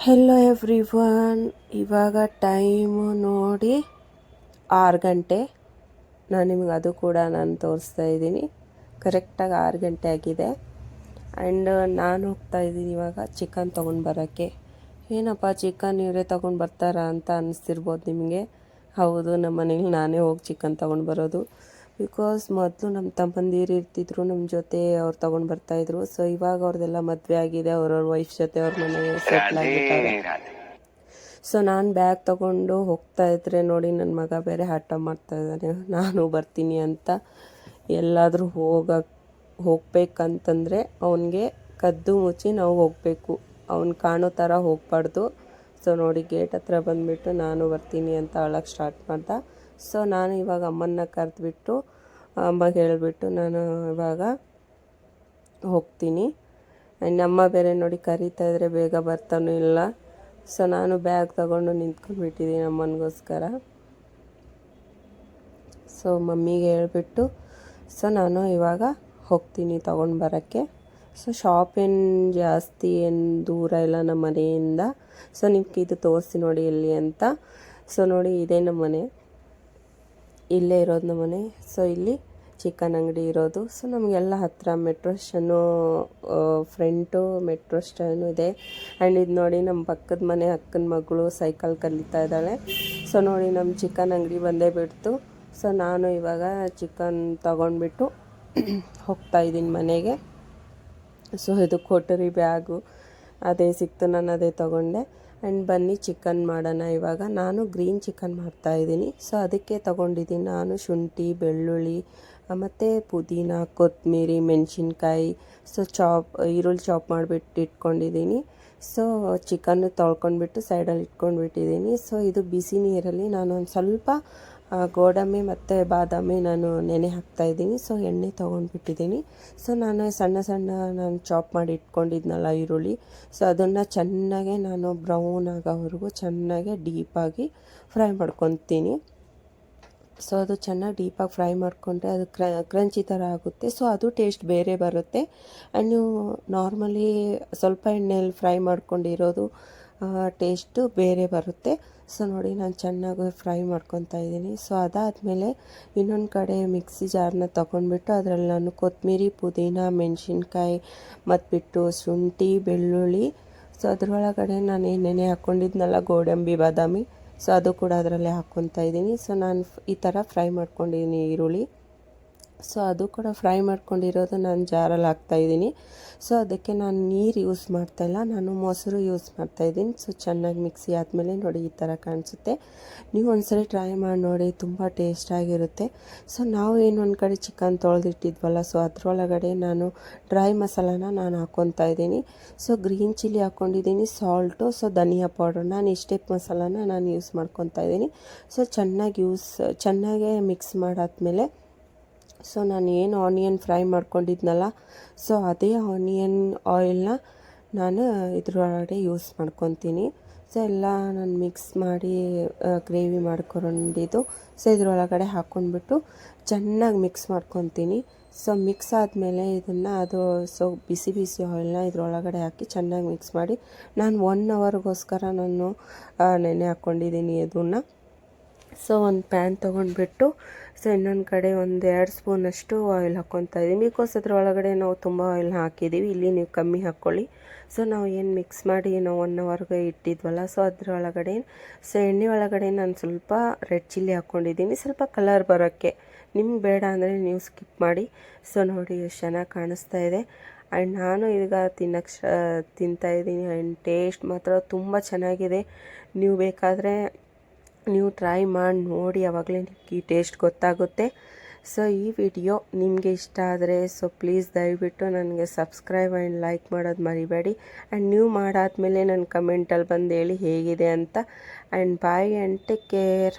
Hello everyone. ಇವಾಗ time ನೋಡಿ 6 ಗಂಟೆ. ನಾನು ನಿಮ್ಗೆ ಅದು ಕೂಡ ನಾನು ತೋರಿಸ್ತಾ ಇದ್ದೀನಿ. ಕರೆಕ್ಟಾಗಿ 6 ಗಂಟೆ ಆಗಿದೆ. ಆ್ಯಂಡ್ ನಾನು ಹೋಗ್ತಾ ಇದ್ದೀನಿ ಇವಾಗ ಚಿಕನ್ ತೊಗೊಂಡು ಬರೋಕ್ಕೆ. ಏನಪ್ಪ ಚಿಕನ್ ಇವರೇ ತೊಗೊಂಡು ಬರ್ತಾರಾ ಅಂತ ಅನ್ನಿಸ್ತಿರ್ಬೋದು ನಿಮಗೆ. ಹೌದು, ನಮ್ಮ ಮನೇಲಿ ನಾನೇ ಹೋಗಿ ಚಿಕನ್ ತೊಗೊಂಡು ಬರೋದು. ಬಿಕಾಸ್ ಮೊದಲು ನಮ್ಮ ತಮ್ಮಂದಿರು ಇರ್ತಿದ್ರು ನಮ್ಮ ಜೊತೆ, ಅವ್ರು ತೊಗೊಂಡು ಬರ್ತಾಯಿದ್ರು. ಸೊ ಇವಾಗ ಅವ್ರದ್ದೆಲ್ಲ ಮದುವೆ ಆಗಿದೆ, ಅವ್ರವ್ರ ವೈಫ್ ಜೊತೆ ಅವ್ರ ಮನೆ ಸೆಟ್ಲ್ ಆಗಿಬಿಟ್ಟಾರೆ. ಸೊ ನಾನು ಬ್ಯಾಗ್ ತೊಗೊಂಡು ಹೋಗ್ತಾ ಇದ್ರೆ ನೋಡಿ ನನ್ನ ಮಗ ಬೇರೆ ಹಠ ಮಾಡ್ತಾ ಇದ್ದಾನೆ, ನಾನು ಬರ್ತೀನಿ ಅಂತ. ಎಲ್ಲಾದರೂ ಹೋಗ್ಬೇಕಂತಂದರೆ ಅವನಿಗೆ ಕದ್ದು ಮುಚ್ಚಿ ನಾವು ಹೋಗಬೇಕು, ಅವ್ನು ಕಾಣೋ ಥರ ಹೋಗಬಾರ್ದು. ಸೊ ನೋಡಿ ಗೇಟ್ ಹತ್ರ ಬಂದುಬಿಟ್ಟು ನಾನು ಬರ್ತೀನಿ ಅಂತ ಅಳಕ್ಕೆ ಸ್ಟಾರ್ಟ್ ಮಾಡ್ದ. ಸೊ ನಾನು ಇವಾಗ ಅಮ್ಮನ್ನ ಕರೆದ್ಬಿಟ್ಟು ಅಮ್ಮಗೆ ಹೇಳಿಬಿಟ್ಟು ನಾನು ಇವಾಗ ಹೋಗ್ತೀನಿ. ಆ್ಯಂಡ್ ಅಮ್ಮ ಬೇರೆ ನೋಡಿ ಕರೀತಾ ಇದ್ದರೆ ಬೇಗ ಬರ್ತಾನೂ ಇಲ್ಲ. ಸೊ ನಾನು ಬ್ಯಾಗ್ ತಗೊಂಡು ನಿಂತ್ಕೊಂಡ್ಬಿಟ್ಟಿದ್ದೀನಿ ಅಮ್ಮನಿಗೋಸ್ಕರ. ಸೊ ಮಮ್ಮಿಗೆ ಹೇಳ್ಬಿಟ್ಟು ಸೊ ನಾನು ಇವಾಗ ಹೋಗ್ತೀನಿ ತೊಗೊಂಡು ಬರೋಕ್ಕೆ. ಸೊ ಶಾಪ್ ಏನು ಜಾಸ್ತಿ ಏನು ದೂರ ಇಲ್ಲ ನಮ್ಮ ಮನೆಯಿಂದ. ಸೊ ನಿಮ್ಗೆ ಇದು ತೋರಿಸಿ ನೋಡಿ ಎಲ್ಲಿ ಅಂತ. ಸೊ ನೋಡಿ ಇದೇ ನಮ್ಮ ಮನೆ, ಇಲ್ಲೇ ಇರೋದು ನಮ್ಮ ಮನೆ. ಸೊ ಇಲ್ಲಿ ಚಿಕನ್ ಅಂಗಡಿ ಇರೋದು. ಸೊ ನಮಗೆಲ್ಲ ಹತ್ತಿರ metro station, front metro station ಇದೆ. ಆ್ಯಂಡ್ ಇದು ನೋಡಿ ನಮ್ಮ ಪಕ್ಕದ ಮನೆ ಅಕ್ಕನ ಮಗಳು ಸೈಕಲ್ ಕಲಿತಾ ಇದ್ದಾಳೆ. ಸೊ ನೋಡಿ ನಮ್ಮ ಚಿಕನ್ ಅಂಗಡಿ ಬಂದೇ ಬಿಡ್ತು. ಸೊ ನಾನು ಇವಾಗ ಚಿಕನ್ ತೊಗೊಂಡ್ಬಿಟ್ಟು ಹೋಗ್ತಾಯಿದ್ದೀನಿ ಮನೆಗೆ. ಸೊ ಇದು ಕೊಠರಿ ಬ್ಯಾಗು ಅದೇ ಸಿಕ್ತು, ನಾನು ಅದೇ ತೊಗೊಂಡೆ. ಆ್ಯಂಡ್ ಬನ್ನಿ ಚಿಕನ್ ಮಾಡೋಣ ಇವಾಗ. ನಾನು ಗ್ರೀನ್ ಚಿಕನ್ ಮಾಡ್ತಾಯಿದ್ದೀನಿ. ಸೊ ಅದಕ್ಕೆ ತೊಗೊಂಡಿದ್ದೀನಿ ನಾನು ಶುಂಠಿ, ಬೆಳ್ಳುಳ್ಳಿ, ಮತ್ತು ಪುದೀನ, ಕೊತ್ತಂಬರಿ, ಮೆಣಸಿನ್ಕಾಯಿ. ಸೊ ಈರುಳ್ಳಿ ಚಾಪ್ ಮಾಡಿಬಿಟ್ಟು ಇಟ್ಕೊಂಡಿದ್ದೀನಿ. ಸೊ ಚಿಕನ್ನು ತೊಳ್ಕೊಂಡ್ಬಿಟ್ಟು ಸೈಡಲ್ಲಿ ಇಟ್ಕೊಂಡ್ಬಿಟ್ಟಿದ್ದೀನಿ. ಸೊ ಇದು ಬಿಸಿ ನೀರಲ್ಲಿ ನಾನು ಒಂದು ಸ್ವಲ್ಪ ಗೋಡಂಬಿ ಮತ್ತು ಬಾದಾಮಿ ನಾನು ನೆನೆ ಹಾಕ್ತಾಯಿದ್ದೀನಿ. ಸೊ ಎಣ್ಣೆ ತೊಗೊಂಡ್ಬಿಟ್ಟಿದ್ದೀನಿ. ಸೊ ನಾನು ನಾನು ಚಾಪ್ ಮಾಡಿ ಇಟ್ಕೊಂಡಿದ್ನಲ್ಲ ಈರುಳ್ಳಿ, ಸೊ ಅದನ್ನು ಚೆನ್ನಾಗೆ ನಾನು ಬ್ರೌನ್ ಆಗೋವರೆಗೂ ಚೆನ್ನಾಗೆ ಡೀಪಾಗಿ ಫ್ರೈ ಮಾಡ್ಕೊತೀನಿ. ಸೊ ಅದು ಚೆನ್ನಾಗಿ ಡೀಪಾಗಿ ಫ್ರೈ ಮಾಡಿಕೊಂಡ್ರೆ ಅದು ಕ್ರಂಚಿ ಥರ ಆಗುತ್ತೆ. ಸೊ ಅದು ಟೇಸ್ಟ್ ಬೇರೆ ಬರುತ್ತೆ. ಆ್ಯಂಡ್ ನೀವು ನಾರ್ಮಲಿ ಸ್ವಲ್ಪ ಎಣ್ಣೆಯಲ್ಲಿ ಫ್ರೈ ಮಾಡ್ಕೊಂಡಿರೋದು ಟೇಸ್ಟು ಬೇರೆ ಬರುತ್ತೆ. ಸೊ ನೋಡಿ ನಾನು ಚೆನ್ನಾಗಿ ಫ್ರೈ ಮಾಡ್ಕೊತಾ ಇದ್ದೀನಿ. ಸೊ ಅದಾದಮೇಲೆ ಇನ್ನೊಂದು ಕಡೆ ಮಿಕ್ಸಿ ಜಾರನ್ನ ತೊಗೊಂಡ್ಬಿಟ್ಟು ಅದರಲ್ಲಿ ನಾನು ಕೊತ್ತಂಬರಿ, ಪುದೀನ, ಮೆಣಸಿನ್ಕಾಯಿ ಮತ್ತು ಶುಂಠಿ, ಬೆಳ್ಳುಳ್ಳಿ, ಸೊ ಅದರೊಳಗಡೆ ನಾನು ನೆನೆ ಹಾಕ್ಕೊಂಡಿದ್ನಲ್ಲ ಗೋಡಂಬಿ, ಬಾದಾಮಿ, ಸೊ ಅದು ಕೂಡ ಅದರಲ್ಲೇ ಹಾಕ್ಕೊತಾ ಇದ್ದೀನಿ. ಸೊ ನಾನು ಈ ಥರ ಫ್ರೈ ಮಾಡ್ಕೊಂಡಿದ್ದೀನಿ ಈರುಳ್ಳಿ. ಸೊ ಅದು ಕೂಡ ಫ್ರೈ ಮಾಡ್ಕೊಂಡಿರೋದು ನಾನು ಜಾರಲ್ಲಿ ಹಾಕ್ತಾಯಿದ್ದೀನಿ. ಸೊ ಅದಕ್ಕೆ ನಾನು ನೀರು ಯೂಸ್ ಮಾಡ್ತಾಯಿಲ್ಲ, ನಾನು ಮೊಸರು ಯೂಸ್ ಮಾಡ್ತಾಯಿದ್ದೀನಿ. ಸೊ ಚೆನ್ನಾಗಿ ಮಿಕ್ಸಿ ಆದಮೇಲೆ ನೋಡಿ ಈ ಥರ ಕಾಣಿಸುತ್ತೆ. ನೀವು ಒಂದ್ಸರಿ ಟ್ರೈ ಮಾಡಿ ನೋಡಿ, ತುಂಬ ಟೇಸ್ಟಾಗಿರುತ್ತೆ. ಸೊ ನಾವು ಒಂದು ಕಡೆ ಚಿಕನ್ ತೊಳೆದಿಟ್ಟಿದ್ವಲ್ಲ, ಸೊ ಅದರೊಳಗಡೆ ನಾನು ಡ್ರೈ ಮಸಾಲಾನ ನಾನು ಹಾಕ್ಕೊತಾ ಇದ್ದೀನಿ. ಸೊ ಗ್ರೀನ್ ಚಿಲ್ಲಿ ಹಾಕ್ಕೊಂಡಿದ್ದೀನಿ, ಸಾಲ್ಟು, ಸೊ ಧನಿಯಾ ಪೌಡರ್, ನಾನು ಇಷ್ಟೇ ಮಸಾಲಾನ ನಾನು ಯೂಸ್ ಮಾಡ್ಕೊತಾ ಇದ್ದೀನಿ. ಸೊ ಚೆನ್ನಾಗೆ ಮಿಕ್ಸ್ ಮಾಡಾದ್ಮೇಲೆ ಸೊ ನಾನು ಏನು ಆನಿಯನ್ ಫ್ರೈ ಮಾಡ್ಕೊಂಡಿದ್ನಲ್ಲ, ಸೊ ಅದೇ ಆನಿಯನ್ ಆಯಿಲ್ನ ನಾನು ಇದ್ರೊಳಗಡೆ ಯೂಸ್ ಮಾಡ್ಕೊತೀನಿ. ಸೊ ಎಲ್ಲ ನಾನು ಮಿಕ್ಸ್ ಮಾಡಿ ಗ್ರೇವಿ ಮಾಡ್ಕೊಂಡಿದ್ದು ಸೊ ಇದ್ರೊಳಗಡೆ ಹಾಕ್ಕೊಂಡ್ಬಿಟ್ಟು ಚೆನ್ನಾಗಿ ಮಿಕ್ಸ್ ಮಾಡ್ಕೊತೀನಿ. ಸೊ ಮಿಕ್ಸ್ ಆದಮೇಲೆ ಸೊ ಬಿಸಿ ಆಯಿಲ್ನ ಇದ್ರೊಳಗಡೆ ಹಾಕಿ ಚೆನ್ನಾಗಿ ಮಿಕ್ಸ್ ಮಾಡಿ ನಾನು 1 ಅವರ್ಗೋಸ್ಕರ ನಾನು ನೆನೆ ಹಾಕ್ಕೊಂಡಿದ್ದೀನಿ ಅದನ್ನು. ಸೊ ಒಂದು ಪ್ಯಾನ್ ತೊಗೊಂಡ್ಬಿಟ್ಟು ಸೊ ಇನ್ನೊಂದು ಕಡೆ 1-2 ಸ್ಪೂನಷ್ಟು ಆಯಿಲ್ ಹಾಕ್ಕೊತಾ ಇದ್ದೀನಿ. ಬಿಕಾಸ್ ಅದರೊಳಗಡೆ ನಾವು ತುಂಬ ಆಯಿಲ್ನ ಹಾಕಿದ್ದೀವಿ, ಇಲ್ಲಿ ನೀವು ಕಮ್ಮಿ ಹಾಕ್ಕೊಳ್ಳಿ. ಸೊ ನಾವು ಏನು ಮಿಕ್ಸ್ ಮಾಡಿ ನಾವು 1 ಅವರ್ಗೆ ಇಟ್ಟಿದ್ವಲ್ಲ, ಸೊ ಅದರೊಳಗಡೆ ಸೊ ಎಣ್ಣೆ ಒಳಗಡೆ ನಾನು ಸ್ವಲ್ಪ ರೆಡ್ ಚಿಲ್ಲಿ ಹಾಕ್ಕೊಂಡಿದ್ದೀನಿ, ಸ್ವಲ್ಪ ಕಲರ್ ಬರೋಕ್ಕೆ. ನಿಮ್ಗೆ ಬೇಡ ಅಂದರೆ ನೀವು ಸ್ಕಿಪ್ ಮಾಡಿ. ಸೊ ನೋಡಿ ಎಷ್ಟು ಚೆನ್ನಾಗಿ ಕಾಣಿಸ್ತಾ ಇದೆ. ಆ್ಯಂಡ್ ನಾನು ಈಗ ತಿಂತಾಯಿದ್ದೀನಿ. ಆ್ಯಂಡ್ ಟೇಸ್ಟ್ ಮಾತ್ರ ತುಂಬ ಚೆನ್ನಾಗಿದೆ. ನೀವು ಬೇಕಾದರೆ ನೀವು ಟ್ರೈ ಮಾಡಿ ನೋಡಿ, ಆವಾಗಲೇ ನಿಮಗೆ ಈ ಟೇಸ್ಟ್ ಗೊತ್ತಾಗುತ್ತೆ. ಸೊ ಈ ವಿಡಿಯೋ ನಿಮಗೆ ಇಷ್ಟ ಆದರೆ ಸೊ ಪ್ಲೀಸ್ ದಯವಿಟ್ಟು ನನಗೆ ಸಬ್ಸ್ಕ್ರೈಬ್ ಆ್ಯಂಡ್ ಲೈಕ್ ಮಾಡೋದು ಮರಿಬೇಡಿ. ಆ್ಯಂಡ್ ನೀವು ಮಾಡಾದಮೇಲೆ ನನ್ನ ಕಮೆಂಟಲ್ಲಿ ಬಂದು ಹೇಳಿ ಹೇಗಿದೆ ಅಂತ. And bye and take care.